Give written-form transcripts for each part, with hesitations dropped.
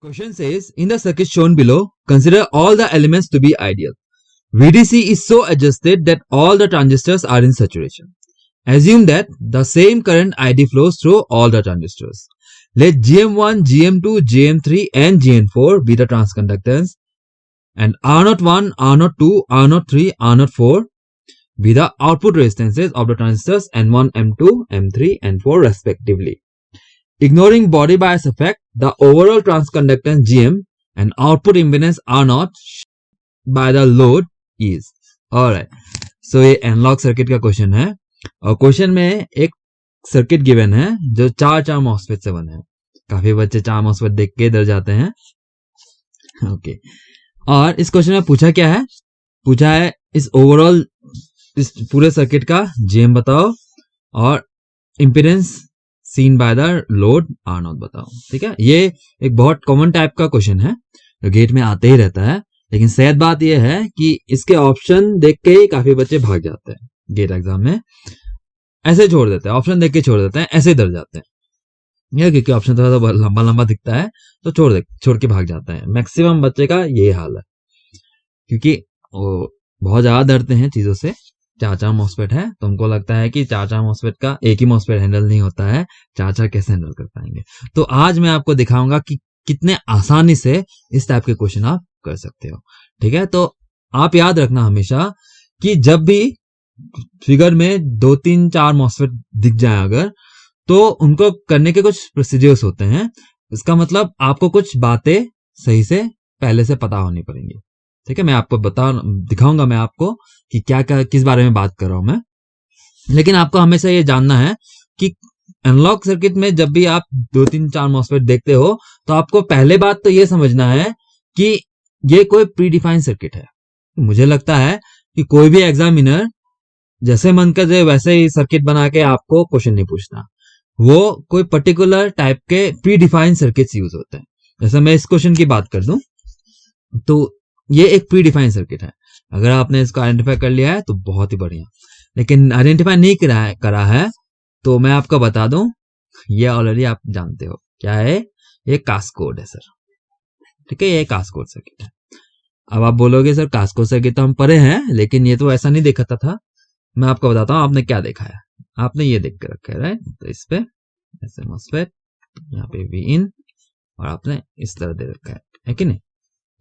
Question says, in the circuit shown below, consider all the elements to be ideal. VDC is so adjusted that all the transistors are in saturation. Assume that the same current ID flows through all the transistors. Let GM1, GM2, GM3 and GM4 be the transconductance, and R01, R02, R03, R04 be the output resistances of the transistors N1, M2, M3 and 4 respectively. Ignoring body bias effect, the overall transconductance GM and output impedance R0 by the load is. Alright, so ये analogue circuit का question है और question में एक circuit given है जो चार MOSFET से बने हैं. काफी बच्चे 4 मॉसफेट देख के डर जाते हैं. ओके, और इस क्वेश्चन में पूछा क्या है? पूछा है इस ओवरऑल इस पूरे सर्किट का जीएम बताओ और impedance seen by the load R naught बताओ. ठीक है, ये एक बहुत कॉमन टाइप का क्वेश्चन है जो गेट में आते ही रहता है. लेकिन सैड बात यह है कि इसके ऑप्शन देख के ही काफी बच्चे भाग जाते हैं गेट एग्जाम में. ऐसे छोड़ देते हैं, ऑप्शन देख के छोड़ देते हैं, ऐसे डर जाते हैं. यह क्योंकि ऑप्शन थोड़ा सा लंबा लंबा दिखता है तो छोड़ के भाग जाते हैं. मैक्सिमम बच्चे का यही हाल है क्योंकि वो बहुत ज्यादा डरते हैं चीजों से. 4 मॉसफेट है तो उनको लगता है कि 4 मॉसफेट का एक ही मॉसफेट हैंडल नहीं होता है, 4 कैसे हैंडल कर पाएंगे. तो आज मैं आपको दिखाऊंगा कि कितने आसानी से इस टाइप के क्वेश्चन आप कर सकते हो. ठीक है, तो आप याद रखना हमेशा कि जब भी फिगर में 2 3 4 मॉसफेट दिख जाए अगर, तो उनको करने के कुछ प्रोसीजर्स होते हैं. इसका मतलब आपको कुछ बातें सही से पहले से पता होनी पड़ेंगी. ठीक है, मैं आपको दिखाऊंगा मैं आपको कि क्या किस बारे में बात कर रहा हूं मैं. लेकिन आपको हमेशा ये जानना है कि एनालॉग सर्किट में जब भी आप 2 3 4 मॉसफेट देखते हो तो आपको पहले बात तो ये समझना है कि ये कोई प्री डिफाइंड सर्किट है. मुझे लगता है कि कोई भी एग्जामिनर जैसे मन कर जाए वैसे ही सर्किट बना के आपको क्वेश्चन नहीं पूछना. वो कोई पर्टिकुलर टाइप के प्री डिफाइंड सर्किट्स यूज होते हैं. जैसे मैं इस क्वेश्चन की बात कर दूं तो ये एक प्री डिफाइंड सर्किट है. अगर आपने इसको आइडेंटिफाई कर लिया है तो बहुत ही बढ़िया. लेकिन आइडेंटिफाई नहीं करा है तो मैं आपको बता दूं, ये ऑलरेडी आप जानते हो क्या है. ये कास्कोड है सर. ठीक है, ये कास्कोड सर्किट है. अब आप बोलोगे सर कास्कोड सर्किट तो हम पढ़े हैं लेकिन ये तो ऐसा नहीं देखा था. मैं आपको बताता हूँ आपने क्या देखा है. आपने ये देख के रखा है राइट. तो इस पे ऐसे मॉसफेट, यहाँ पे वी इन और आपने इस तरह दे रखा है कि नहीं.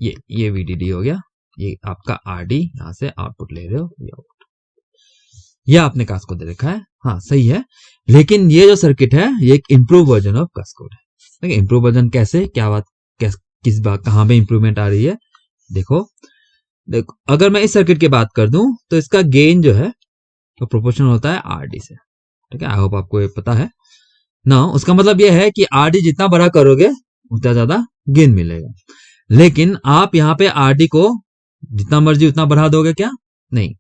ये VDD हो गया, ये आपका RD, यहाँ से आउटपुट ले रहे हो, ये आउटपुट, ये आपने कास्कोड दे रखा है. हाँ सही है, लेकिन ये जो सर्किट है ये एक इम्प्रूव वर्जन ऑफ कास्कोड है. ठीक है, इम्प्रूव वर्जन कैसे, क्या बात, किस बात, कहाँ पे इंप्रूवमेंट आ रही है. देखो अगर मैं इस सर्किट की बात कर दूं तो इसका गेन जो है तो प्रोपोर्शनल होता है RD से. ठीक है, आई होप आपको ये पता है ना. उसका मतलब ये है कि RD जितना बड़ा करोगे उतना ज्यादा गेन मिलेगा. लेकिन आप यहाँ पे RD को जितना मर्जी उतना बढ़ा दोगे क्या? नहीं.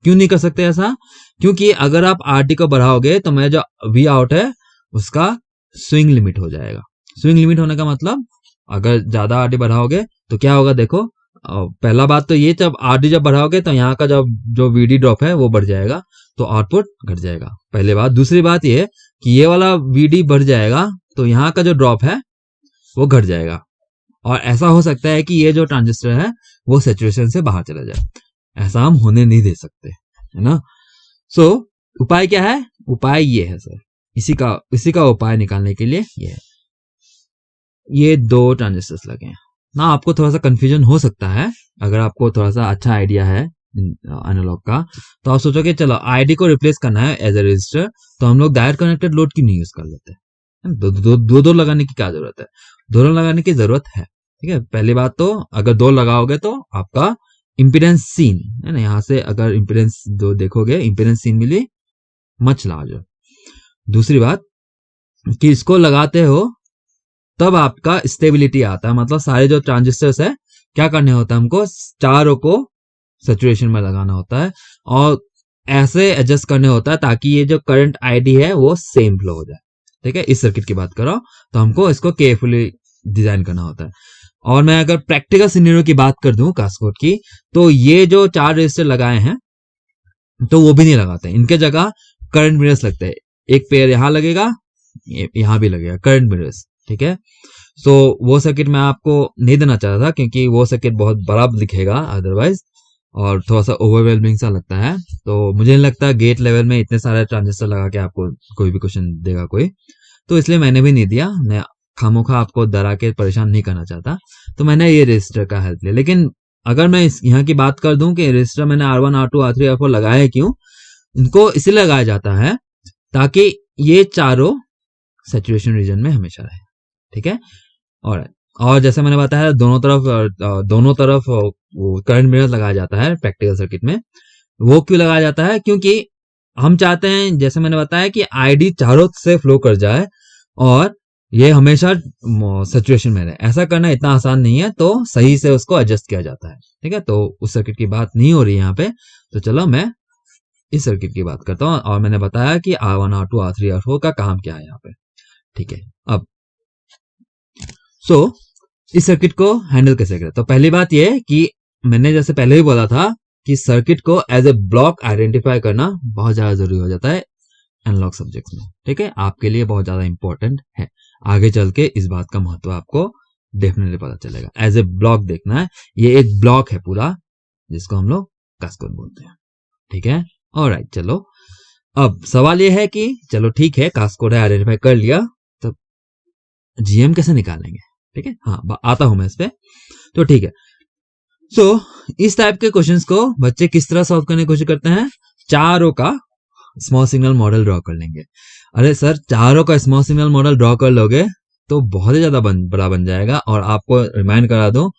क्यों नहीं कर सकते ऐसा? क्योंकि अगर आप RD को बढ़ाओगे तो मेरा जो V आउट है उसका स्विंग लिमिट हो जाएगा. स्विंग लिमिट होने का मतलब अगर ज्यादा RD बढ़ाओगे तो क्या होगा. देखो पहला बात तो ये, जब RD जब बढ़ाओगे तो यहाँ का जो VD ड्रॉप है वो बढ़ जाएगा तो आउटपुट घट जाएगा. पहले बात. दूसरी बात ये कि ये वाला VD बढ़ जाएगा तो यहाँ का जो ड्रॉप है वो घट जाएगा. और ऐसा हो सकता है कि ये जो ट्रांजिस्टर है वो सैचुरेशन से बाहर चला जाए. ऐसा हम होने नहीं दे सकते, है ना. सो उपाय क्या है? उपाय ये है सर, इसी का उपाय निकालने के लिए ये 2 ट्रांजिस्टर्स लगे हैं ना. आपको थोड़ा सा कंफ्यूजन हो सकता है. अगर आपको थोड़ा सा अच्छा आइडिया है एनालॉग का तो आप सोचोगे चलो आईडी को रिप्लेस करना है एज ए रजिस्टर तो हम लोग डायरेक्ट कनेक्टेड लोड क्यों नहीं यूज कर लेते. दो लगाने की क्या जरूरत है? दोनों लगाने की जरूरत है. ठीक है, पहली बात तो अगर 2 लगाओगे तो आपका इंपीडेंस सीन है ना, यहाँ से अगर इंपीडेंस 2 देखोगे इंपीडेंस सीन मिली मच लार्जर. दूसरी बात कि इसको लगाते हो तब आपका स्टेबिलिटी आता है. मतलब सारे जो ट्रांजिस्टर्स है क्या करने होता है, हमको चारों को सैचुरेशन में लगाना होता है और ऐसे एडजस्ट करने होता है ताकि ये जो करंट आईडी है वो सेम फ्लो हो जाए. ठीक है, इस सर्किट की बात करो तो हमको इसको केयरफुली डिजाइन करना होता है. और मैं अगर प्रैक्टिकल सिनेरियो की बात कर दूं कास्कोड की, तो ये जो 4 रजिस्टर लगाए हैं तो वो भी नहीं लगाते. इनके जगह करंट मिरर्स लगते हैं. एक पेयर यहां लगेगा, यहां भी लगेगा करंट मिरर्स. ठीक है, सो वो सर्किट मैं आपको नहीं देना चाहता था क्योंकि वो सर्किट बहुत बड़ा दिखेगा अदरवाइज, और थोड़ा सा ओवरवेलमिंग सा लगता है। तो मुझे नहीं लगता गेट लेवल में इतने सारे ट्रांजिस्टर लगा के आपको कोई भी क्वेश्चन देगा कोई, तो इसलिए मैंने भी नहीं दिया। मैं खामोखा आपको डरा के परेशान नहीं करना चाहता, तो मैंने ये रजिस्टर का हेल्प लिया। लेकिन अगर मैं यहाँ की बात कर दूं कि रजिस्टर मैंने R1 R2 R3 R4 लगाया है क्यों, इनको इसलिए लगाया जाता है ताकि ये चारों सैचुरेशन रीजन में हमेशा रहे, ठीक है। और जैसे मैंने बताया दोनों तरफ करंट मिरर लगाया जाता है प्रैक्टिकल सर्किट में। वो क्यों लगाया जाता है, क्योंकि हम चाहते हैं जैसे मैंने बताया कि आईडी चारों से फ्लो कर जाए और ये हमेशा सैचुरेशन में रहे। ऐसा करना इतना आसान नहीं है, तो सही से उसको एडजस्ट किया जाता है, ठीक है। तो उस सर्किट की बात नहीं हो रही है यहाँ पे, तो चलो मैं इस सर्किट की बात करता हूँ और मैंने बताया कि R1 R2 R3 R4 का काम क्या है यहाँ पे, ठीक है। अब इस सर्किट को हैंडल कैसे करें, तो पहली बात यह है कि मैंने जैसे पहले ही बोला था कि सर्किट को एज ए ब्लॉक आइडेंटिफाई करना बहुत ज्यादा जरूरी हो जाता है एनालॉग सब्जेक्ट्स में, ठीक है। आपके लिए बहुत ज्यादा इंपॉर्टेंट है, आगे चल के इस बात का महत्व आपको डेफिनेटली पता चलेगा। एज ए ब्लॉक देखना है, ये एक ब्लॉक है पूरा जिसको हम लोग कास्कोड बोलते हैं, ठीक है। ऑलराइट, चलो अब सवाल ये है कि चलो ठीक है कास्कोड है आइडेंटिफाई कर लिया, तो जीएम कैसे निकालेंगे, ठीक है। हाँ आता हूं मैं इस पे, तो ठीक है। इस टाइप के क्वेश्चंस को बच्चे किस तरह सॉल्व करने की कोशिश करते हैं, चारों का स्मॉल सिग्नल मॉडल ड्रॉ कर लेंगे। अरे सर चारों का स्मॉल सिग्नल मॉडल ड्रॉ कर लोगे तो बहुत ही ज्यादा बड़ा बन जाएगा, और आपको रिमाइंड करा दो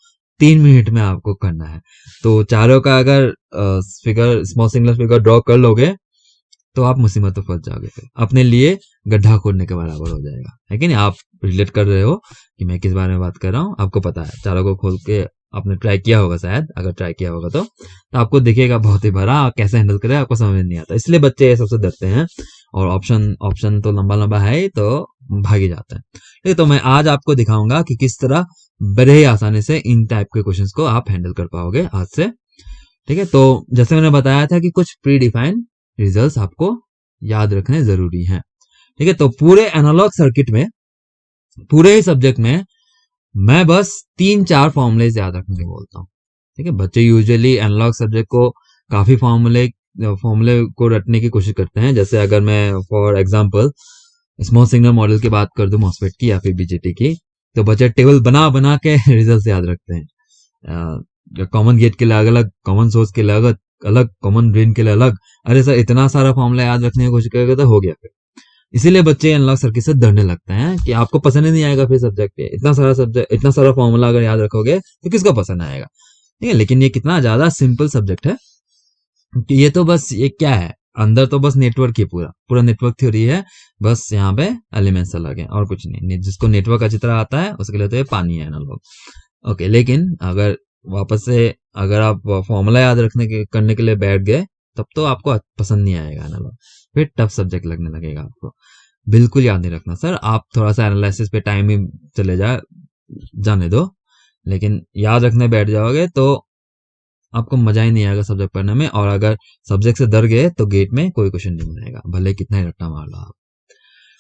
3 मिनट में आपको करना है। तो चारों का अगर figure small signal figure draw कर लोगे तो आप मुसीबत में फंस जाओगे, फिर अपने लिए गड्ढा खोदने के बराबर हो जाएगा, है कि नहीं। आप रिलेट कर रहे हो कि मैं किस बारे में बात कर रहा हूँ, आपको पता है। चारों को खोल के आपने ट्राई किया होगा शायद, अगर ट्राई किया होगा तो आपको दिखेगा बहुत ही भरा, कैसे हैंडल करें आपको समझ नहीं आता, इसलिए बच्चे सबसे डरते हैं। और ऑप्शन तो लंबा लंबा है ही, तो भागी जाते हैं। ठीक है, तो मैं आज आपको दिखाऊंगा कि किस तरह बड़े ही आसानी से इन टाइप के क्वेश्चंस को आप हैंडल कर पाओगे आज से, ठीक है। तो जैसे मैंने बताया था कि कुछ प्री डिफाइंड रिजल्ट्स आपको याद रखने जरूरी हैं, ठीक है। तो पूरे एनालॉग सर्किट में, पूरे ही सब्जेक्ट में मैं बस 3-4 फॉर्मूले याद रखने को बोलता हूँ, ठीक है। बच्चे यूजुअली एनालॉग सब्जेक्ट को काफी फॉर्मूले को रटने की कोशिश करते हैं। जैसे अगर मैं for example small signal model की बात कर दूं मॉसफेट की या फिर बीजेटी की, तो बच्चे टेबल बना बना के रिजल्ट याद रखते हैं। कॉमन गेट के लिए अलग अलग, कॉमन सोर्स के लिए अलग अलग, कॉमन ड्रेन के लिए अलग। अरे सर इतना सारा फॉर्मूला याद रखने की कोशिश करेगा तो हो गया फिर। इसीलिए बच्चे एनालॉग सर्किट से डरने लगते हैं कि आपको पसंद ही नहीं आएगा फिर सब्जेक्ट पे। इतना सारा फॉर्मूला अगर याद रखोगे तो किसको पसंद आएगा, ठीक है। लेकिन ये कितना ज्यादा सिंपल सब्जेक्ट है कि ये तो बस ये क्या है, अंदर तो बस नेटवर्क ही पूरा नेटवर्क थ्योरी है। बस यहाँ पे एलिमेंट्स अलग है और कुछ नहीं। जिसको नेटवर्क अच्छी तरह आता है उसके लिए तो ये पानी है एनालॉग। ओके, लेकिन अगर वापस से अगर आप फॉर्मूला याद करने के लिए बैठ गए तब तो आपको पसंद नहीं आएगा एनालॉग, फिर टफ सब्जेक्ट लगने लगेगा आपको। बिल्कुल याद नहीं रखना सर, आप थोड़ा सा एनालिसिस पे टाइम ही चले जाने दो, लेकिन याद रखने बैठ जाओगे तो आपको मजा ही नहीं आएगा सब्जेक्ट पढ़ने में। और अगर सब्जेक्ट से डर गए तो गेट में कोई क्वेश्चन नहीं बनेगा, भले कितना ही रट्टा मार लो आप,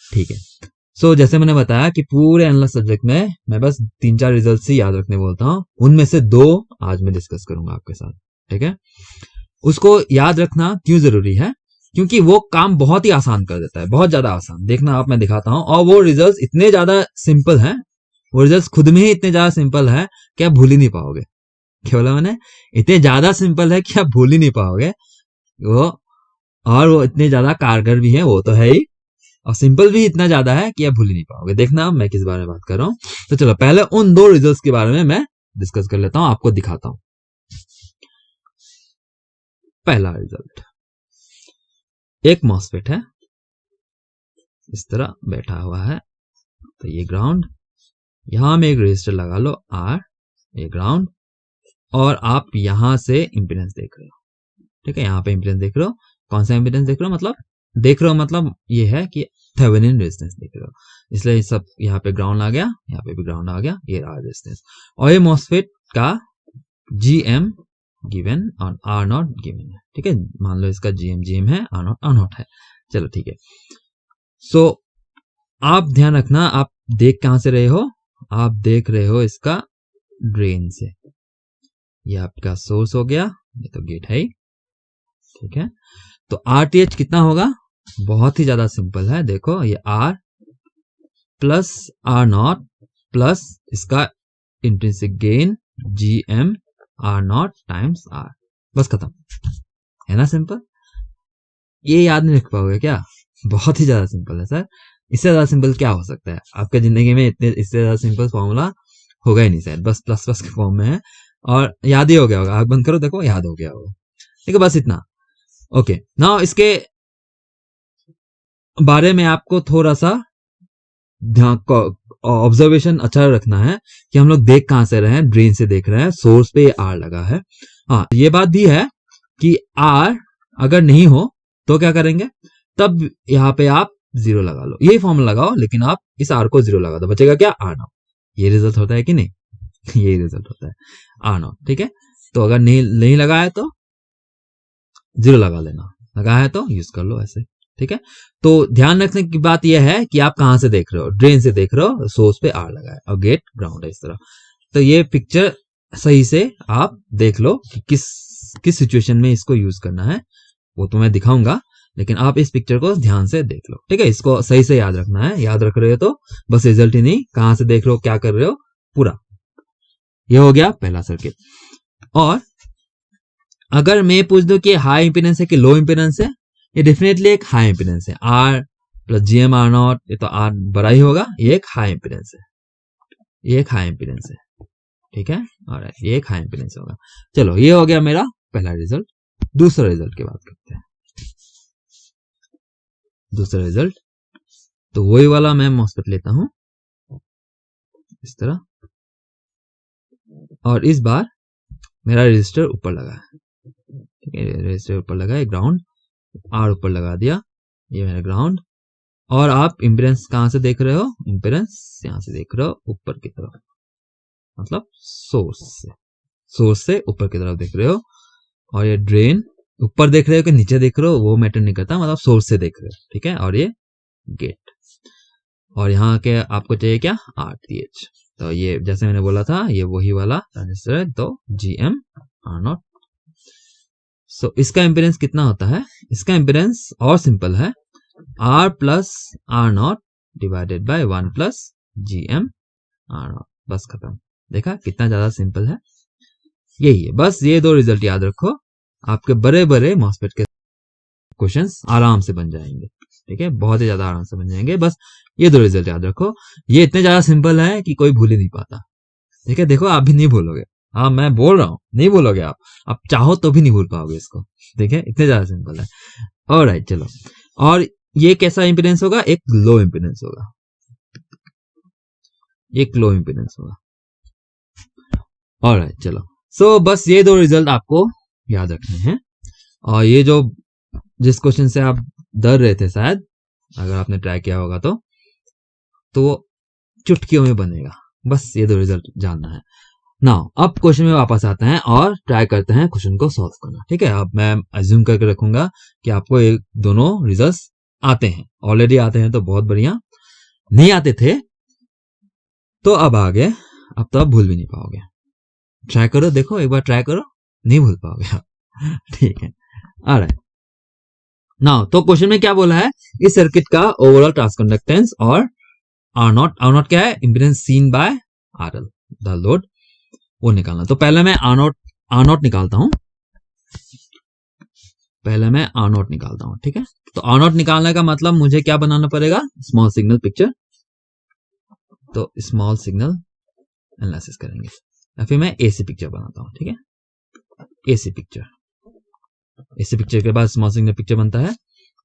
ठीक है। जैसे मैंने बताया कि पूरे एनालिसिस सब्जेक्ट में मैं बस 3-4 रिजल्ट ही याद रखने बोलता हूँ, उनमें से 2 आज मैं डिस्कस करूंगा आपके साथ, ठीक है। उसको याद रखना क्यों जरूरी है, क्योंकि वो काम बहुत ही आसान कर देता है, बहुत ज्यादा आसान। देखना आप, मैं दिखाता हूं, और वो रिजल्ट्स इतने ज्यादा सिंपल हैं, वो रिजल्ट्स खुद में ही इतने ज्यादा सिंपल है कि आप भूल ही नहीं पाओगे। क्या बोला मैंने, इतने ज्यादा सिंपल है कि आप भूल ही नहीं पाओगे वो, और वो इतने ज्यादा कारगर भी है, वो तो है ही, और सिंपल भी इतना ज्यादा है कि आप भूल ही नहीं पाओगे। देखना मैं किस बारे में बात कर रहा हूँ। तो चलो पहले उन 2 रिजल्ट्स के बारे में मैं डिस्कस कर लेता हूं, आपको दिखाता हूं। पहला रिजल्ट, एक मॉसफेट है इस तरह बैठा हुआ है, तो ये ग्राउंड, यहां में एक रेजिस्टर लगा लो R, ये ग्राउंड, और आप यहां से इंपीडेंस देख रहे हो, ठीक है। यहां पे इंपीडेंस देख रहे हो, कौन सा इंपीडेंस देख रहे हो, मतलब ये है कि थेवेनिन रेजिस्टेंस देख रहे हो, इसलिए सब यहाँ पे ग्राउंड आ गया, यहाँ पे भी ग्राउंड आ गया, ये R रेजिस्टेंस, और ये मॉसफेट का GM गिवन और R0 गिवन है, ठीक है। मान लो इसका GM है, R0 है, चलो ठीक है। आप ध्यान रखना, आप देख कहां से रहे हो, आप देख रहे हो इसका ड्रेन से। ये आपका सोर्स हो गया, ये तो गेट है ही, ठीक है। तो RTH कितना होगा, बहुत ही ज्यादा सिंपल है। देखो ये R प्लस R0 प्लस इसका intrinsic gain GM R0 times R, बस खत्म, है ना सिंपल। ये याद नहीं रख पाओगे क्या, बहुत ही ज्यादा सिंपल है सर। इससे ज्यादा सिंपल क्या हो सकता है आपके जिंदगी में, इतने इससे ज्यादा सिंपल फॉर्मूला होगा ही नहीं शायद। बस प्लस प्लस के फॉर्म में है और याद ही हो गया होगा, आग बंद करो देखो याद हो गया होगा, ठीक है, बस इतना। ओके, नाउ इसके बारे में आपको थोड़ा सा ध्यान ऑब्जर्वेशन अच्छा रखना है कि हम लोग देख कहां से रहे हैं, ड्रेन से देख रहे हैं, सोर्स पे R लगा है। हाँ, ये बात भी है कि R अगर नहीं हो तो क्या करेंगे, तब यहाँ पे आप 0 लगा लो, यही फॉर्मूला लगाओ, लेकिन आप इस R को 0 लगा दो, बचेगा क्या R0। ये रिजल्ट होता है कि नहीं, यही रिजल्ट होता है R0, ठीक है। तो अगर नहीं लगा है तो 0 लगा लेना, लगा है तो यूज कर लो ऐसे, ठीक है। तो ध्यान रखने की बात यह है कि आप कहां से देख रहे हो, ड्रेन से देख रहे हो, सोर्स पे R लगा है और गेट ग्राउंड है इस तरह। तो ये पिक्चर सही से आप देख लो कि किस सिचुएशन में इसको यूज करना है, वो तो मैं दिखाऊंगा, लेकिन आप इस पिक्चर को ध्यान से देख लो, ठीक है। इसको सही से याद रखना है, याद रख रहे हो तो बस रिजल्ट ही नहीं, कहां से देख रहे हो, क्या कर रहे हो, पूरा। ये हो गया पहला सर्किट। और अगर मैं पूछ दूं कि हाई इंपीडेंस है कि लो इंपीडेंस है, ये डेफिनेटली एक हाई इंपीडेंस है। R प्लस GM R0, ये तो R बड़ा ही होगा, ये एक हाई इंपीडेंस है, ये एक हाई इंपीडेंस है, ठीक है। ऑलराइट, ये एक हाई इंपीडेंस होगा। चलो, ये हो गया मेरा पहला रिजल्ट। दूसरा रिजल्ट की बात करते हैं। दूसरा रिजल्ट तो वही वाला मैं मॉस्फेट लेता हूं इस तरह, और इस बार मेरा रजिस्टर ऊपर लगा है, ठीक है। रजिस्टर ऊपर लगा है, ग्राउंड R ऊपर लगा दिया, ये मेरा ग्राउंड। और आप इंपीडेंस कहां से देख रहे हो, इंपीडेंस यहां से देख रहे हो ऊपर की तरफ, मतलब सोर्स से ऊपर की तरफ देख रहे हो। और ये ड्रेन ऊपर देख रहे हो कि नीचे देख रहे हो वो मैटर नहीं करता, मतलब सोर्स से देख रहे हो, ठीक है। और ये गेट, और यहाँ के आपको चाहिए क्या, RTH। तो ये जैसे मैंने बोला था, ये वही वाला ट्रांजिस्टर है, तो GM R0। सो इसका इंपीडेंस कितना होता है, इसका इंपीडेंस और सिंपल है, R plus R0 divided by 1 plus GM R0, बस खत्म। देखा कितना ज्यादा सिंपल है, यही है। बस ये दो रिजल्ट याद रखो, आपके बड़े बड़े मॉस्फेट के क्वेश्चंस आराम से बन जाएंगे, ठीक है, बहुत ही ज्यादा आराम से बन जाएंगे। बस ये दो रिजल्ट याद रखो, ये इतने ज्यादा सिंपल है कि कोई भूल ही नहीं पाता, ठीक है। देखो आप भी नहीं भूलोगे, हाँ मैं बोल रहा हूँ नहीं भूलोगे आप चाहो तो भी नहीं भूल पाओगे इसको, ठीक है, इतने ज्यादा सिंपल है। ऑलराइट, चलो। और ये कैसा इंपीडेंस होगा, एक लो इंपीडेंस होगा, एक लो इंपीडेंस होगा। ऑलराइट, चलो। सो बस ये दो रिजल्ट आपको याद रखने हैं। और ये जो जिस क्वेश्चन से आप डर रहे थे शायद, अगर आपने ट्राई किया होगा तो चुटकियों में बनेगा, बस ये दो रिजल्ट जानना है। नाउ अब क्वेश्चन में वापस आते हैं और ट्राई करते हैं क्वेश्चन को सॉल्व करना, ठीक है। अब मैं अज्यूम करके रखूंगा कि आपको ये दोनों रिजल्ट्स आते हैं, ऑलरेडी आते हैं तो बहुत बढ़िया, नहीं आते थे तो अब आगे, अब तो आप भूल भी नहीं पाओगे। ट्राई करो, देखो एक बार ट्राई करो, नहीं भूल पाओगे आप, ठीक है। ऑलराइट, नाउ तो क्वेश्चन में क्या बोला है, इस सर्किट का ओवरऑल ट्रांसकंडक्टेंस और R0 क्या है, impedance seen by RL the load, वो निकालना। तो पहले मैं R0 निकालता हूं, पहले मैं R0 निकालता हूं, ठीक है। तो R0 निकालने का मतलब मुझे क्या बनाना पड़ेगा, स्मॉल सिग्नल पिक्चर। तो स्मॉल सिग्नल एनालिसिस करेंगे, या फिर मैं AC पिक्चर बनाता हूं, ठीक है। AC पिक्चर के बाद स्मॉल सिग्नल पिक्चर बनता है,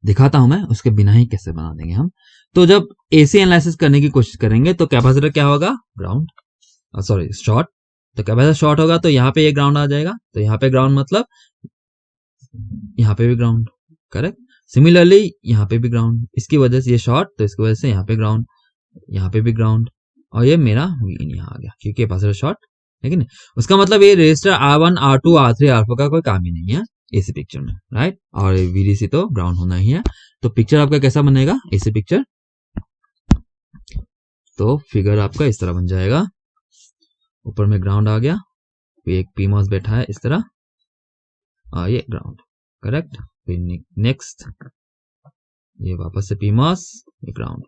दिखाता हूं मैं, उसके बिना ही कैसे बना देंगे हम। तो जब AC एनालिसिस करने की कोशिश करेंगे तो कैपेसिटर क्या होगा, ग्राउंड, सॉरी शॉर्ट। तो कैपेसिटर शॉर्ट होगा तो यहाँ पे ये ग्राउंड आ जाएगा, तो यहाँ पे ग्राउंड मतलब यहाँ पे भी ग्राउंड, करेक्ट। सिमिलरली यहाँ पे भी ग्राउंड, इसकी वजह से ये शॉर्ट, तो इसकी वजह से यहाँ पे ग्राउंड, यहाँ पे भी ग्राउंड, और ये मेरा Vin यहाँ आ गया क्योंकि कैपेसिटर शॉर्ट, ठीक है। उसका मतलब ये resistor R1 R2 R3 R4 का कोई काम ही नहीं है AC पिक्चर में, राइट। और VDC तो ग्राउंड होना ही है। तो पिक्चर आपका कैसा बनेगा AC पिक्चर, तो फिगर आपका इस तरह बन जाएगा। ऊपर में ग्राउंड आ गया, फिर एक पीमॉस बैठा है इस तरह, और ये ग्राउंड, करेक्ट। फिर नेक्स्ट ये वापस से पीमॉस, ये ग्राउंड,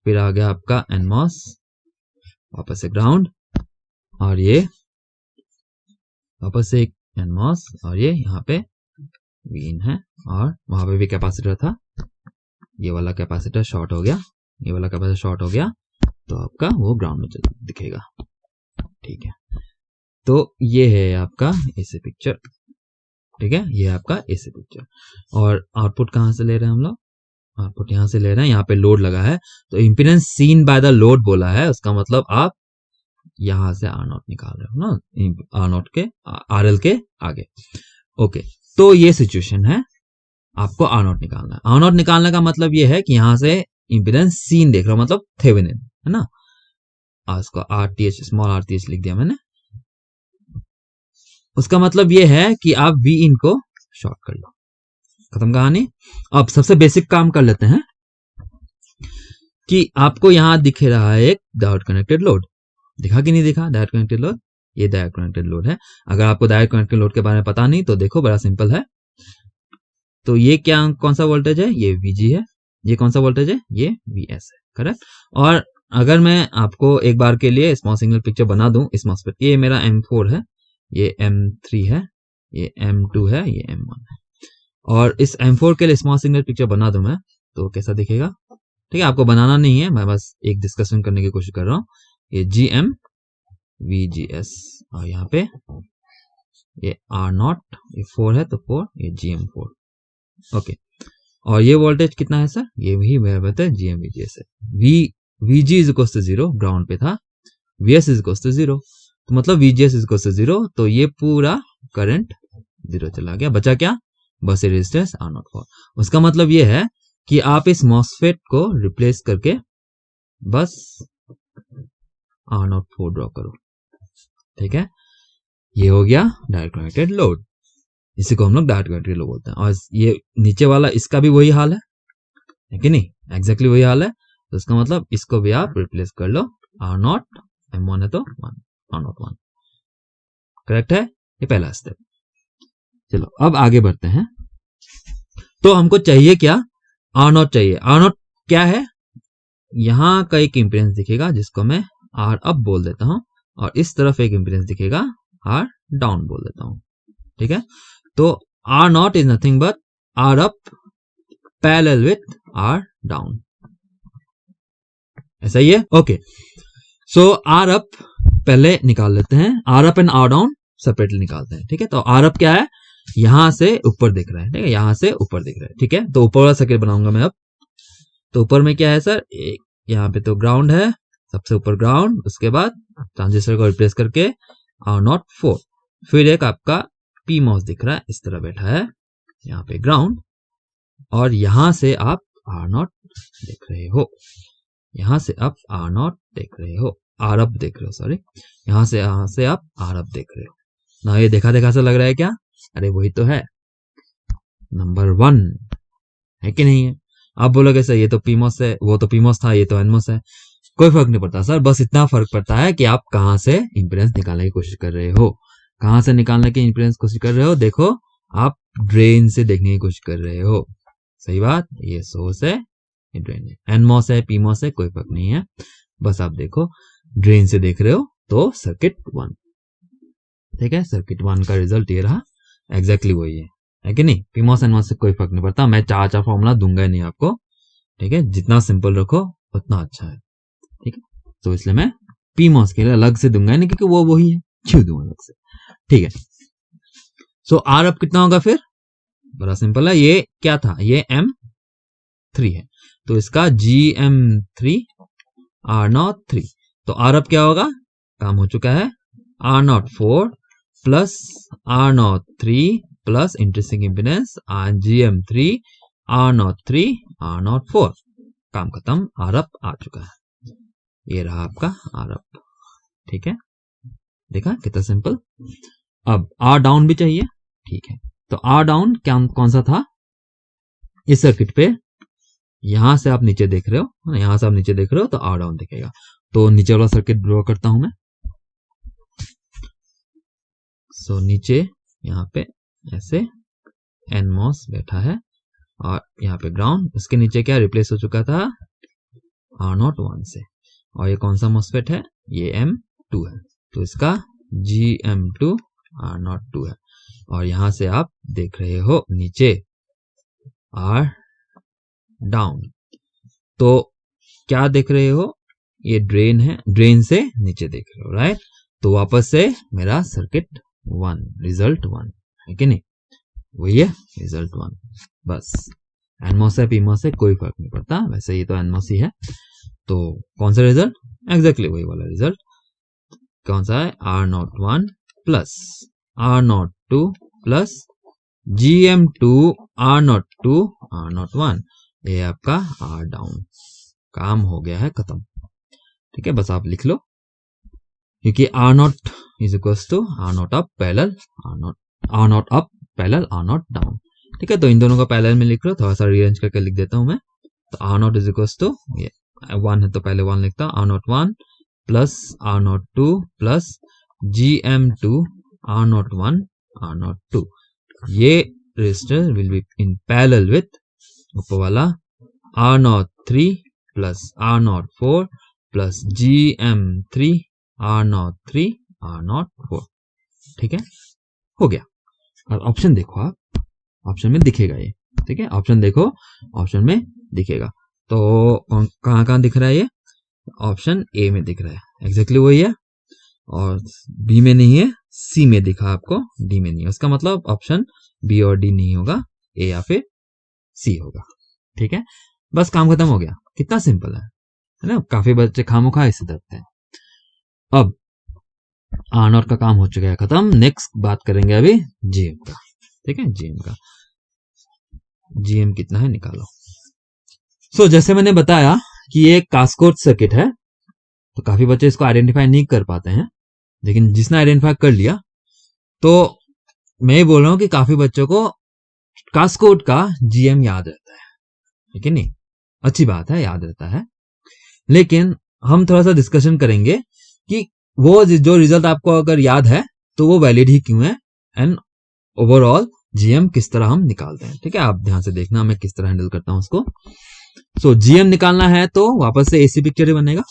फिर आ गया आपका एनमॉस, वापस से ग्राउंड, और ये वापस से एक एनमॉस, और ये यहाँ पे वीन है, और वहां पे भी कैपेसिटर था, ये वाला कैपेसिटर शॉर्ट हो गया, ये वाला कैपेसिटर शॉर्ट हो गया, तो आपका वो ग्राउंड में दिखेगा। ठीक है, तो ये है आपका ऐसे पिक्चर। ठीक है, ये आपका ऐसे पिक्चर। और आउटपुट कहाँ से ले रहे हैं हम लोग? आउटपुट यहाँ से ले रहे हैं, यहाँ पे लोड लगा है, तो impedance seen by the load बोला है, उसका मतलब आप यहां से R0 निकाल रहे हो ना, R0 के RL के आगे। ओके, तो ये सिचुएशन है, आपको R0 निकालना है। R0 निकालने का मतलब ये है कि यहां से इम्पीडेंस सीन देख रहा हो, मतलब थेवेनिन, है ना। इसको RTH, स्मॉल RTH लिख दिया मैंने। उसका मतलब ये है कि आप V इन को शॉर्ट कर लो, खत्म कहानी। अब सबसे बेसिक काम कर लेते हैं कि आपको यहां दिख रहा है एक डायोड कनेक्टेड लोड, दिखा कि नहीं दिखा डायोड कनेक्टेड लोड? ये डायोड कनेक्टेड लोड है। अगर आपको डायोड कनेक्टेड लोड के बारे में पता नहीं तो देखो, बड़ा सिंपल है। तो ये क्या, कौन सा वोल्टेज है? ये VG है। ये कौन सा वोल्टेज है? ये VS है, करेक्ट। और अगर मैं आपको एक बार के लिए स्मॉल सिग्नल पिक्चर बना दूं इस MOSFET, ये मेरा M4 है, ये M3 है, ये M2 है, ये M1 है, और इस M4 के लिए स्मॉल सिग्नल पिक्चर बना दूं मैं, तो कैसा दिखेगा? ठीक है, आपको बनाना नहीं है, मैं बस एक डिस्कशन करने की कोशिश कर रहा हूँ। ये GM VGS, और यहाँ पे ये R0, ये 4 है तो 4, ये GM4। ओके, और ये वोल्टेज कितना है सर? ये वही है GM VGS है। VG is equal to 0, ground पे था, VS इज इक्वल टू 0, तो मतलब VGS इज इक्वल टू 0, तो ये पूरा करंट 0 चला गया, बचा क्या? बस रेजिस्टेंस R04। उसका मतलब ये है कि आप इस MOSFET को रिप्लेस करके बस R04 ड्रॉ करो। ठीक है, ये हो गया डायोड कनेक्टेड लोड, इसी को हम लोग डायोड कनेक्टेड लोड बोलते हैं। और ये नीचे वाला, इसका भी वही हाल है कि नहीं? एग्जैक्टली वही हाल है। तो इसका मतलब इसको भी आप रिप्लेस कर लो, R0, M1 है तो 1, R01, करेक्ट है। ये पहला स्टेप। चलो अब आगे बढ़ते हैं। तो हमको चाहिए क्या? R0 चाहिए। R0 क्या है? यहां का एक इंपीडेंस दिखेगा जिसको मैं R अप बोल देता हूं, और इस तरफ एक इंपीडेंस दिखेगा, R डाउन बोल देता हूं। ठीक है, तो R0 is nothing but R up parallel with R down, ऐसा ही है। ओके, सो R अप पहले निकाल लेते हैं, R up and R down separately निकालते हैं। ठीक है, तो R अप क्या है? यहां से ऊपर दिख रहा है, ठीक है, यहां से ऊपर दिख रहा है। ठीक है, तो ऊपर वाला सर्किट बनाऊंगा मैं अब। तो ऊपर में क्या है सर? यहाँ पे तो ग्राउंड है, सबसे ऊपर ग्राउंड, उसके बाद ट्रांजिस्टर को रिप्लेस करके R04, फिर एक आपका PMOS दिख रहा है, इस तरह बैठा है, यहाँ पे ग्राउंड, और यहां से आप R0 देख रहे हो, यहां से आप R0 देख रहे हो, R अप देख रहे हो, सॉरी, यहां से आप R अप देख रहे हो ना। ये देखा देखा सा लग रहा है क्या? अरे वही तो है, नंबर 1 है कि नहीं है? आप बोलोगे सर ये तो PMOS है, वो तो PMOS था, ये तो NMOS है। कोई फर्क नहीं पड़ता सर, बस इतना फर्क पड़ता है कि आप कहां से इंपीडेंस निकालने की कोशिश कर रहे हो। कहां से निकालने की इंपीडेंस कोशिश कर रहे हो? देखो, आप ड्रेन से देखने की कोशिश कर रहे हो, सही बात। ये सोर्स है, ये ड्रेन है, NMOS है, PMOS है, कोई फर्क नहीं है, बस आप देखो ड्रेन से देख रहे हो तो सर्किट 1। ठीक है, सर्किट 1 का रिजल्ट ये रहा, एग्जैक्टली वही है कि नहीं? PMOS NMOS से कोई फर्क नहीं पड़ता, मैं चार फॉर्मूला दूंगा नहीं आपको। ठीक है, जितना सिंपल रखो उतना अच्छा है। ठीक है, तो इसलिए मैं PMOS के लिए अलग से दूंगा नहीं, क्योंकि वो वही है, क्यों दूंगा अलग से? ठीक है, सो R अप कितना होगा फिर? बड़ा सिंपल है, ये क्या था? ये M3 है, तो इसका GM3 R03, तो R अप क्या होगा? काम हो चुका है, R04 plus R03 plus interesting impedance GM3 R03 R04, काम खत्म, R अप आ चुका है। ये रहा आपका R अप। ठीक है, देखा कितना सिंपल। अब R डाउन भी चाहिए, ठीक है, तो R डाउन क्या, कौन सा था? इस सर्किट पे यहां से आप नीचे देख रहे हो, यहां से आप नीचे देख रहे हो तो R डाउन दिखेगा, तो नीचे वाला सर्किट ड्रॉ करता हूं मैं। सो नीचे यहाँ पे ऐसे NMOS बैठा है और यहाँ पे ग्राउंड, उसके नीचे क्या रिप्लेस हो चुका था R01 से। और ये कौन सा MOSFET है, ये M2 है, तो इसका GM2 R02 है। और यहां से आप देख रहे हो नीचे R डाउन, तो क्या देख रहे हो, ये ड्रेन है, ड्रेन से नीचे देख रहे हो, राइट। तो वापस से मेरा सर्किट 1, रिजल्ट 1 है कि नहीं, वही है रिजल्ट 1। बस NMOS है PMOS है कोई फर्क नहीं पड़ता, वैसे ये तो NMOS ही है। तो कौन सा रिजल्ट, एग्जैक्टली वही वाला रिजल्ट। कौन सा है, R01 plus R02 plus GM2 R02 R01, ये आपका R डाउन। काम हो गया है खत्म, ठीक है। बस आप लिख लो, क्योंकि R0 is equal to R0 up parallel R0 up parallel R0 down, ठीक है। तो इन दोनों का पैरेलल में लिख लो, थोड़ा सा रीअरेंज करके लिख देता हूं मैं। तो R0 इज इक्वल टू, ये 1 है तो पहले 1 लिखता हूं, R01 plus R02 plus GM2 R01 R02। ये resistor will be in parallel with ऊपर वाला R03 plus R04 plus GM3 R03 R04, ठीक है, हो गया। और ऑप्शन देखो आप, ऑप्शन में दिखेगा ये, ठीक है। ऑप्शन देखो, ऑप्शन में दिखेगा। तो कहाँ कहाँ दिख रहा है ये, ऑप्शन ए में दिख रहा है, एग्जैक्टली वही है। और बी में नहीं है, सी में दिखा आपको, डी में नहीं है। उसका मतलब ऑप्शन बी और डी नहीं होगा, ए या फिर सी होगा, ठीक है। बस काम खत्म हो गया, कितना सिंपल है ना। काफी बच्चे खामोखा इसे डरते हैं। अब R0 का काम हो चुका है खत्म। नेक्स्ट बात करेंगे अभी GM का, ठीक है। GM का, GM कितना है निकालो। सो जैसे मैंने बताया कि ये कास्केड सर्किट है, तो काफी बच्चे इसको आइडेंटिफाई नहीं कर पाते हैं, लेकिन जिसने आइडेंटिफाई कर लिया, तो मैं ये बोल रहा हूं कि काफी बच्चों को कास्केड का GM याद रहता है, ठीक है नहीं, अच्छी बात है, याद रहता है। लेकिन हम थोड़ा सा डिस्कशन करेंगे कि वो जो रिजल्ट आपको अगर याद है तो वो वैलिड ही क्यों है, एंड ओवरऑल GM किस तरह हम निकालते हैं, ठीक है। आप ध्यान से देखना मैं किस तरह हैंडल करता हूं उसको। सो GM निकालना है तो वापस से AC पिक्चर ही बनेगा,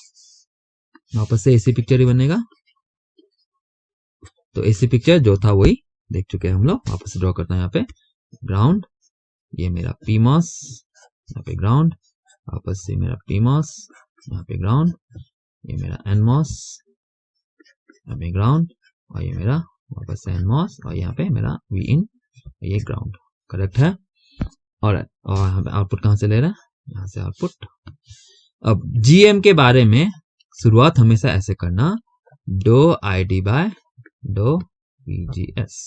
वापस से AC पिक्चर ही बनेगा। तो AC पिक्चर जो था वही देख चुके हैं हम लोग, वापस से ड्रॉ करता है। यहाँ पे ग्राउंड, ये मेरा PMOS, यहाँ पे ग्राउंड, वापस से मेरा PMOS, यहाँ पे ग्राउंड, ये मेरा NMOS, यहाँ पे ग्राउंड, और ये मेरा वापस से NMOS, और यहाँ पे मेरा Vin, ये ग्राउंड, करेक्ट है। और यहाँ पे आउटपुट कहाँ से ले रहा है, यहाँ से आउटपुट। अब GM के बारे में शुरुआत हमेशा ऐसे करना, d ID by d VGS,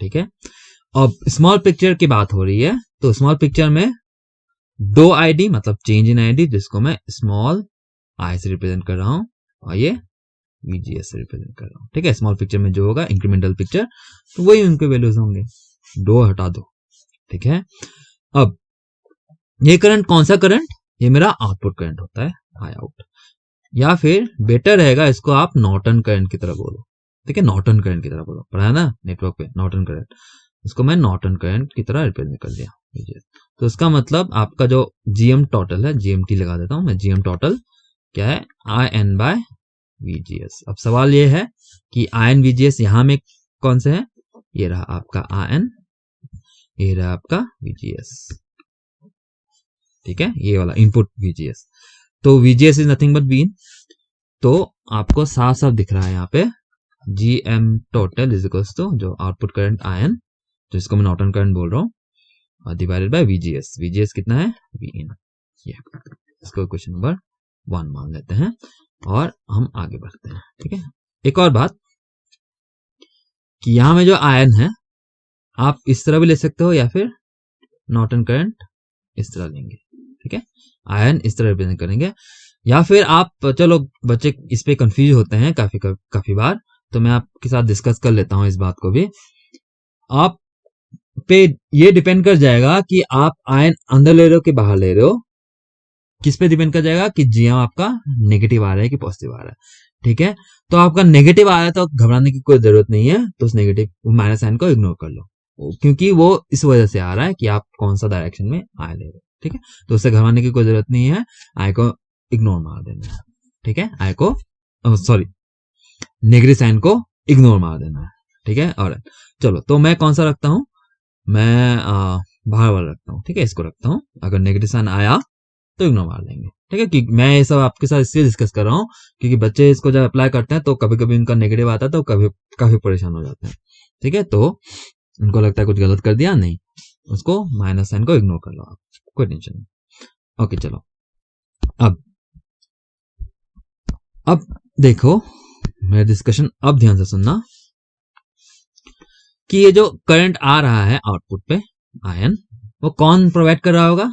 ठीक है। अब स्मॉल पिक्चर की बात हो रही है, तो स्मॉल पिक्चर में डो ID मतलब चेंज इन ID, जिसको मैं स्मॉल I से रिप्रेजेंट कर रहा हूं, और ये VGS से रिप्रेजेंट कर रहा हूं, ठीक है। स्मॉल पिक्चर में जो होगा इंक्रीमेंटल पिक्चर, तो वही उनके वैल्यूज होंगे, डो हटा दो, ठीक है। अब ये करंट कौन सा करंट, ये मेरा आउटपुट करंट होता है, आई आउट, या फिर बेटर रहेगा इसको आप नॉर्टन करंट की तरह बोलो, ठीक है। नॉर्टन करंट की तरह बोलो, पढ़ा है ना नेटवर्क पे, नॉर्टन करंट, इसको मैं नॉर्टन करंट की तरह रिप्रेजेंट कर दिया VGS। तो इसका मतलब आपका जो GM टोटल है, GMT लगा देता हूं मैं, GM टोटल क्या है, IN बाय VGS। अब सवाल ये है कि IN VGS यहां में कौन से है, ये रहा आपका IN, ये रहा आपका VGS, ठीक है, ये वाला इनपुट VGS। तो VGS is nothing but Vin, तो आपको साफ साफ दिख रहा है यहाँ पे GM total is equal to जो आउटपुट करंट IN, जिसको मैं नॉर्टन करंट बोल रहा हूँ, डिवाइडेड बाय VGS। VGS कितना है, Vin, ये इसको क्वेश्चन नंबर 1 मान लेते हैं और हम आगे बढ़ते हैं, ठीक है। एक और बात कि यहां में जो IN है आप इस तरह भी ले सकते हो, या फिर नॉर्टन करंट इस तरह लेंगे, ठीक है। IN इस तरह रिप्रेजेंट करेंगे, या फिर आप, चलो बच्चे इस पे कंफ्यूज होते हैं काफी बार, तो मैं आपके साथ डिस्कस कर लेता हूं इस बात को भी। आप पे ये डिपेंड कर जाएगा कि आप IN अंदर ले रहे हो कि बाहर ले रहे हो, किस पे डिपेंड कर जाएगा कि जीएम आपका नेगेटिव आ रहा है कि पॉजिटिव आ रहा है। ठीक है, तो आपका नेगेटिव आ रहा है तो घबराने की कोई जरूरत नहीं है, तो उस नेगेटिव माइनस साइन को इग्नोर कर लो, क्योंकि वो इस वजह से आ रहा है कि आप कौन सा डायरेक्शन में आई ले रहे हो। ठीक है, तो उससे घबराने की कोई जरूरत नहीं है, आई को इग्नोर मार देना है। ठीक है, आई को सॉरी नेगेटिव साइन को इग्नोर मार देना है। ठीक है, और चलो तो मैं कौन सा रखता हूं, मैं बाहर वाला रखता हूँ। ठीक है, इसको रखता हूँ, अगर नेगेटिव साइन आया तो इग्नोर मार देंगे। ठीक है, कि मैं ये सब आपके साथ इसलिए डिस्कस कर रहा हूँ क्योंकि बच्चे इसको जब अप्लाई करते हैं तो कभी कभी उनका नेगेटिव आता है तो कभी काफी परेशान हो जाते हैं। ठीक है, तो उनको लगता है कुछ गलत कर दिया, नहीं, उसको माइनस साइन को इग्नोर कर लो आप, कोई टेंशन नहीं। ओके चलो, अब देखो मेरा डिस्कशन, अब ध्यान से सुनना कि ये जो करंट आ रहा है आउटपुट पे आयन, वो कौन प्रोवाइड कर रहा होगा,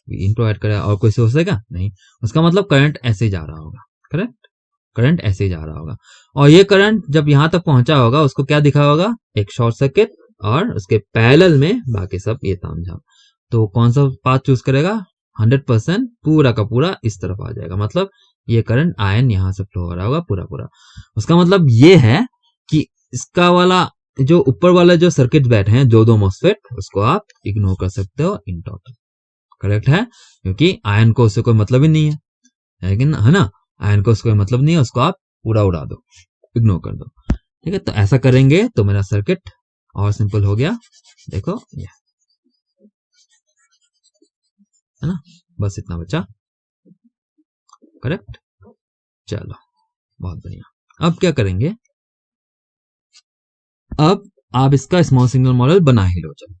इन प्रोवाइड कर रहा है, और कोई सोर्स है क्या, नहीं। उसका मतलब करंट ऐसे ही जा रहा होगा, करेक्ट, करंट ऐसे ही जा रहा होगा, और ये करंट जब यहां तक पहुंचा होगा उसको क्या दिखा होगा, एक शॉर्ट सर्किट, और उसके पैरेलल में बाकी सब ये तामझाम। तो कौन सा पाथ चूज करेगा, 100% पूरा का पूरा इस तरफ आ जाएगा, मतलब ये करंट आयन यहां से फ्लो हो रहा होगा पूरा पूरा। उसका मतलब ये है कि इसका वाला जो ऊपर वाला जो सर्किट बैठे हैं जो दो मॉसफेट, उसको आप इग्नोर कर सकते हो इन टोटल, करेक्ट है, क्योंकि आयन को उससे कोई मतलब ही नहीं है, लेकिन है ना, आयन को उसको कोई मतलब नहीं है, उसको आप पूरा उड़ा दो, इग्नोर कर दो। ठीक है, तो ऐसा करेंगे तो मेरा सर्किट और सिंपल हो गया, देखो ये है ना, बस इतना बचा, करेक्ट। चलो बहुत बढ़िया, अब क्या करेंगे, अब आप इसका स्मॉल सिग्नल मॉडल बना ही लो। चलो,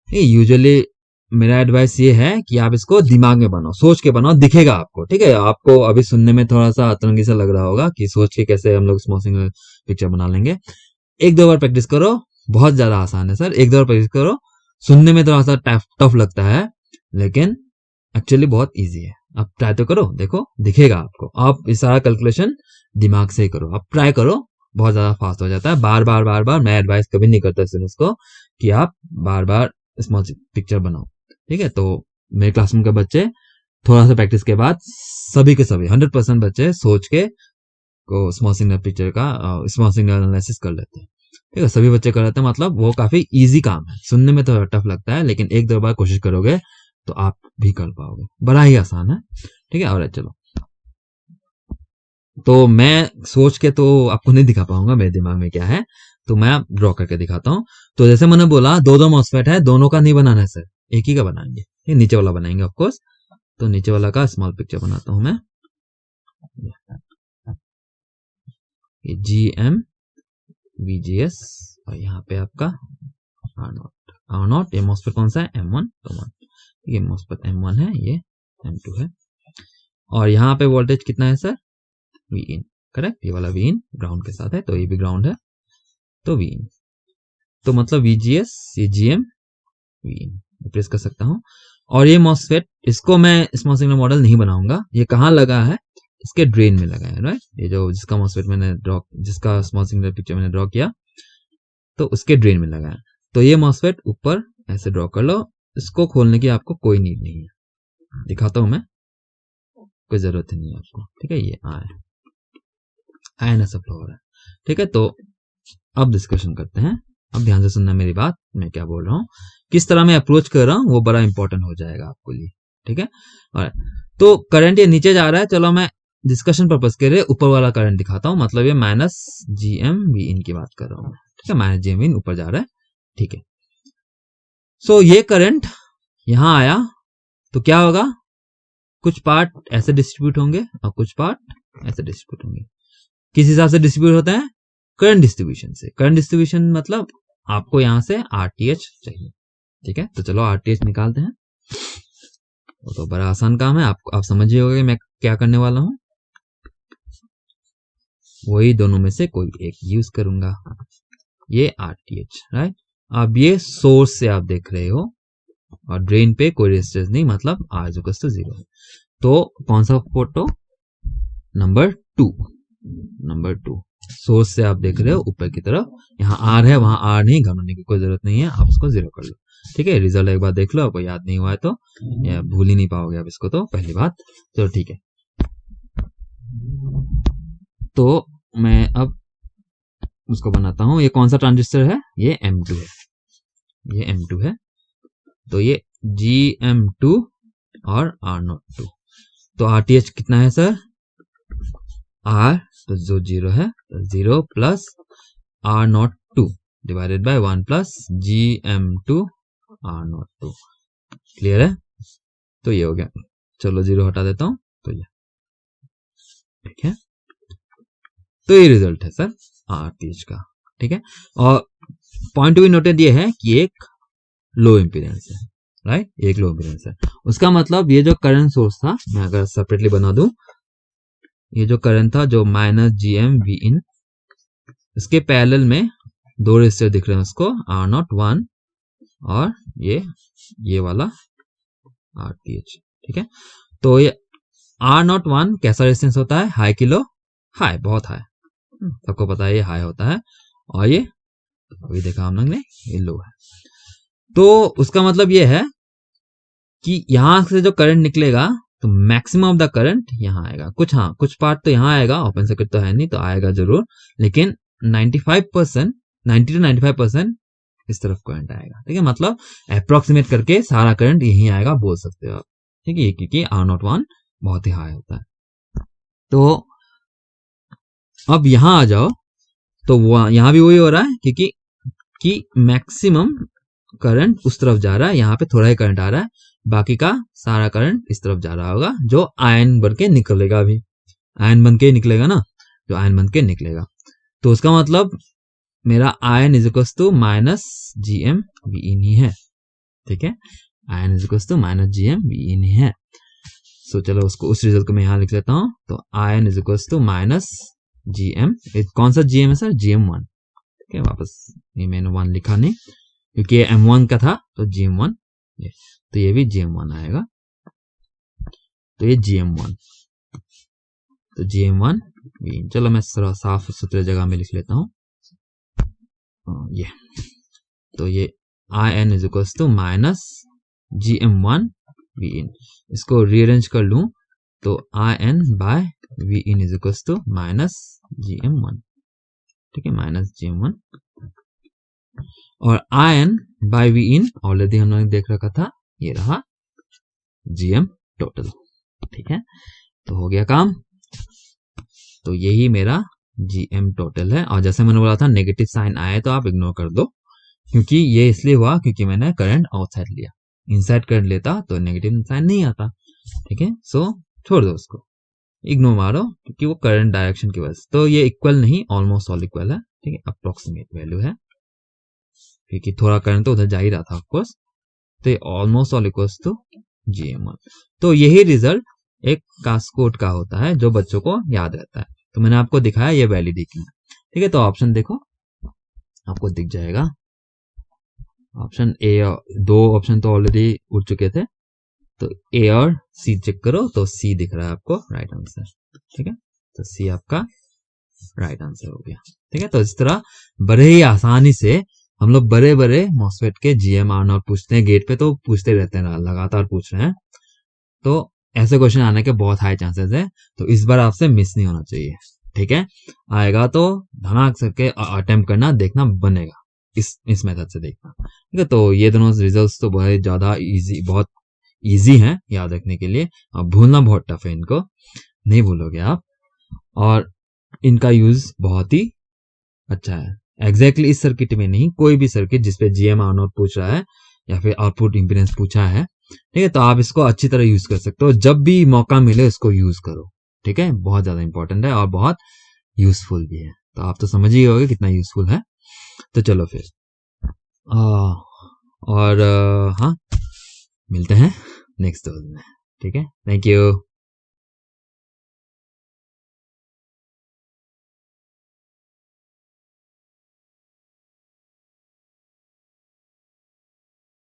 यूजुअली मेरा एडवाइस ये है कि आप इसको दिमाग में बनाओ, सोच के बनाओ, दिखेगा आपको। ठीक है, आपको अभी सुनने में थोड़ा सा अतरंगी सा लग रहा होगा कि सोच के कैसे हम लोग स्मॉल सिग्नल पिक्चर बना लेंगे। एक दो बार प्रैक्टिस करो, बहुत ज्यादा आसान है सर, एक दो बार प्रैक्टिस करो, सुनने में थोड़ा सा टफ लगता है लेकिन एक्चुअली बहुत इजी है। आप ट्राई तो करो, देखो दिखेगा आपको, आप इस सारा कैलकुलेशन दिमाग से ही करो, आप ट्राई करो, बहुत ज्यादा फास्ट हो जाता है। बार बार बार बार मैं एडवाइस कभी नहीं करता स्टूडेंट्स को कि आप बार बार स्मॉल पिक्चर बनाओ। ठीक है, तो मेरे क्लासरूम के बच्चे थोड़ा सा प्रैक्टिस के बाद सभी के सभी 100% बच्चे सोच के को स्मॉल सिग्नल पिक्चर का स्मॉल सिग्नल एनालिसिस कर लेते हैं। ठीक है, सभी बच्चे कर लेते हैं, मतलब वो काफी इजी काम है, सुनने में तो टफ लगता है लेकिन एक दो बार कोशिश करोगे तो आप भी कर पाओगे, बड़ा ही आसान है। ठीक है, और चलो, तो मैं सोच के तो आपको नहीं दिखा पाऊंगा मेरे दिमाग में क्या है, तो मैं ड्रॉ करके दिखाता हूँ। तो जैसे मैंने बोला दो दो मॉसफेट है, दोनों का नहीं बनाना है सर, एक ही का बनाएंगे, नीचे वाला बनाएंगे ऑफकोर्स। तो नीचे वाला का स्मॉल पिक्चर बनाता हूं मैं, ये GM VGS, और यहाँ पे आपका R0, ये मॉसफेट कौन सा है, M1, तो 1, ये मॉसफेट M1 है, ये M2 है, और यहाँ पे वोल्टेज कितना है सर, Vin, करेक्ट, ये वाला Vin ग्राउंड के साथ है, तो ये भी ग्राउंड है, तो Vin, तो मतलब VGS, ये GM Vin रिप्लेस कर सकता हूँ। और ये मॉसफेट, इसको मैं स्मॉल सिग्नल मॉडल नहीं बनाऊंगा, ये कहाँ लगा है, इसके ड्रेन में लगा है, राइट, ये जो जिसका मॉसफेट मैंने ड्रॉ, जिसका स्मॉल सिग्नल पिक्चर मैंने ड्रॉ किया, तो उसके ड्रेन में लगा है। तो ये मॉसफेट ऊपर ऐसे ड्रॉ कर लो, इसको खोलने की आपको कोई नीड नहीं है, दिखाता हूं मैं, कोई जरूरत नहीं है आपको। ठीक है, ये आयन ऐसा फ्लो हो रहा है। ठीक है, तो अब डिस्कशन करते हैं, अब ध्यान से सुनना मेरी बात, मैं क्या बोल रहा हूँ, किस तरह मैं अप्रोच कर रहा हूँ वो बड़ा इंपॉर्टेंट हो जाएगा आपके लिए। ठीक है, और तो करंट ये नीचे जा रहा है, चलो मैं डिस्कशन पर्पज के लिए ऊपर वाला करंट दिखाता हूँ, मतलब ये -GM Vin की बात कर रहा हूँ। ठीक है, -GM Vin ऊपर जा रहा है। ठीक है, सो ये करंट यहां आया तो क्या होगा, कुछ पार्ट ऐसे डिस्ट्रीब्यूट होंगे और कुछ पार्ट ऐसे डिस्ट्रीब्यूट होंगे। किस हिसाब से डिस्ट्रीब्यूट होता है, करंट डिस्ट्रीब्यूशन से। करंट डिस्ट्रीब्यूशन मतलब आपको यहां से RTH चाहिए। ठीक है, तो चलो RTH निकालते हैं, वो तो बड़ा आसान काम है, आप समझ ही होंगे मैं क्या करने वाला हूं, वही दोनों में से कोई एक यूज करूंगा, ये RTH, राइट। अब ये सोर्स से आप देख रहे हो और ड्रेन पे कोई रेजिस्टेंस नहीं, मतलब R = 0 है। तो कौन सा फोटो, नंबर 2 सोर्स से आप देख रहे हो ऊपर की तरफ, यहाँ R है वहां R नहीं, घबराने की कोई जरूरत नहीं है, आप उसको 0 कर लो। ठीक है, रिजल्ट एक बार देख लो, आपको याद नहीं हुआ है तो या भूल ही नहीं पाओगे आप इसको, तो पहली बात। तो ठीक है, तो मैं अब उसको बनाता हूं। ये कौन सा ट्रांजिस्टर है? ये M2 है, ये M2 है। तो ये GM2 और R02। तो RTH कितना है सर? R तो जो 0 है, 0 plus R02 divided by 1 plus GM2 R02। Clear है? तो ये हो गया। चलो 0 हटा देता हूं, तो ये ठीक है। तो ये रिजल्ट है सर RTH का, ठीक है। और पॉइंट टू बी नोटेड ये है कि एक लो इम्पीडेंस है, राइट, एक लो इम्पीडेंस है। उसका मतलब ये जो करंट सोर्स था, मैं अगर सेपरेटली बना दूं, ये जो करंट था जो माइनस GM V in, इसके पैरेलल में दो रेजिस्टर दिख रहे हैं उसको, R01 और ये वाला RTH, ठीक है। तो ये R01 कैसा रेजिस्टेंस होता है? हाई की लो? हाई, बहुत हाई, सबको पता है ये हाई होता है। और ये अभी देखा हम लोग ने, ये लो है। तो उसका मतलब ये है कि यहां से जो करंट निकलेगा तो मैक्सिमम ऑफ द करंट यहां आएगा। कुछ पार्ट तो यहां आएगा, ओपन सर्किट तो है नहीं तो आएगा जरूर, लेकिन 95%, 90 to 95% इस तरफ करंट आएगा, ठीक है। मतलब अप्रोक्सीमेट करके सारा करंट यहीं आएगा बोल सकते हो आप, ठीक है, क्योंकि R01 बहुत ही हाई होता है। तो अब यहां आ जाओ, तो वो यहां भी वही हो रहा है, क्योंकि मैक्सिमम करंट उस तरफ जा रहा है, यहाँ पे थोड़ा ही करंट आ रहा है, बाकी का सारा करंट इस तरफ जा रहा होगा, जो आयन बन के निकलेगा। अभी आयन बन के निकलेगा ना, जो आयन बन के निकलेगा। तो उसका मतलब मेरा I N is equal to minus GM V in ही है, ठीक है। I N is equal to minus GM V in ही है। सो चलो उसको, उस रिजल्ट को मैं यहाँ लिख लेता हूँ। तो I N is equal to minus GM, कौन सा GM है सर? GM1, ठीक है। वापस ये मैंने 1 लिखा नहीं, क्योंकि ये M1 का था, तो GM1, तो ये भी GM1 आएगा। तो ये GM1, तो GM1 V। चलो मैं साफ सुथरे जगह में लिख लेता हूँ, ये। तो ये IN is equal to minus GM1 V in। इसको रीअरेंज कर लूं तो IN by V in is equal to minus GM1, ठीक है, माइनस GM1। और IN by V in already हम लोगों ने देख रखा था, ये रहा GM टोटल, ठीक है। तो हो गया काम। तो यही मेरा GM टोटल है। और जैसे मैंने बोला था, नेगेटिव साइन आए तो आप इग्नोर कर दो, क्योंकि ये इसलिए हुआ क्योंकि मैंने करंट आउटसाइड लिया। इनसाइड करंट लेता तो नेगेटिव साइन नहीं आता, ठीक है। सो छोड़ दो उसको, इग्नोर मारो, क्योंकि वो करंट डायरेक्शन की वजह से। तो ये इक्वल नहीं, ऑलमोस्ट ऑल इक्वल है, ठीक है, अप्रोक्सीमेट वैल्यू है, क्योंकि थोड़ा करंट तो उधर जा ही रहा था ऑफकोर्स। तो ये almost all equals to GM1। तो यही रिजल्ट एक कास्कोट का होता है, जो बच्चों को याद रहता है। तो मैंने आपको दिखाया ये वैलिडिटी में, ठीक है। तो ऑप्शन देखो, आपको दिख जाएगा ऑप्शन ए। दो ऑप्शन तो ऑलरेडी उड़ चुके थे, तो ए और सी चेक करो, तो सी दिख रहा है आपको राइट आंसर, ठीक है। तो सी आपका राइट आंसर हो गया, ठीक है। तो इस तरह बड़े ही आसानी से हम लोग बड़े बड़े मॉसफेट के GM R0 पूछते हैं, गेट पे तो पूछते रहते हैं, लगातार पूछ रहे हैं। तो ऐसे क्वेश्चन आने के बहुत हाई चांसेस है, तो इस बार आपसे मिस नहीं होना चाहिए, ठीक है। आएगा तो धड़ाक करके अटेम्प्ट करना, देखना बनेगा, इस मेथड से देखना, ठीक है। तो ये दोनों रिजल्ट्स तो बहुत ज्यादा इजी, बहुत इजी हैं याद रखने के लिए, अब भूलना बहुत टफ है, इनको नहीं भूलोगे आप। और इनका यूज बहुत ही अच्छा है, एग्जैक्टली इस सर्किट में नहीं, कोई भी सर्किट जिसपे GM R0 पूछ रहा है या फिर आउटपुट इंपीडेंस पूछा है, ठीक है, तो आप इसको अच्छी तरह यूज कर सकते हो। जब भी मौका मिले इसको यूज करो, ठीक है। बहुत ज्यादा इंपॉर्टेंट है और बहुत यूजफुल भी है। तो आप तो समझ ही होगे कितना यूजफुल है। तो चलो फिर और हाँ, मिलते हैं नेक्स्ट में, ठीक है। Thank you.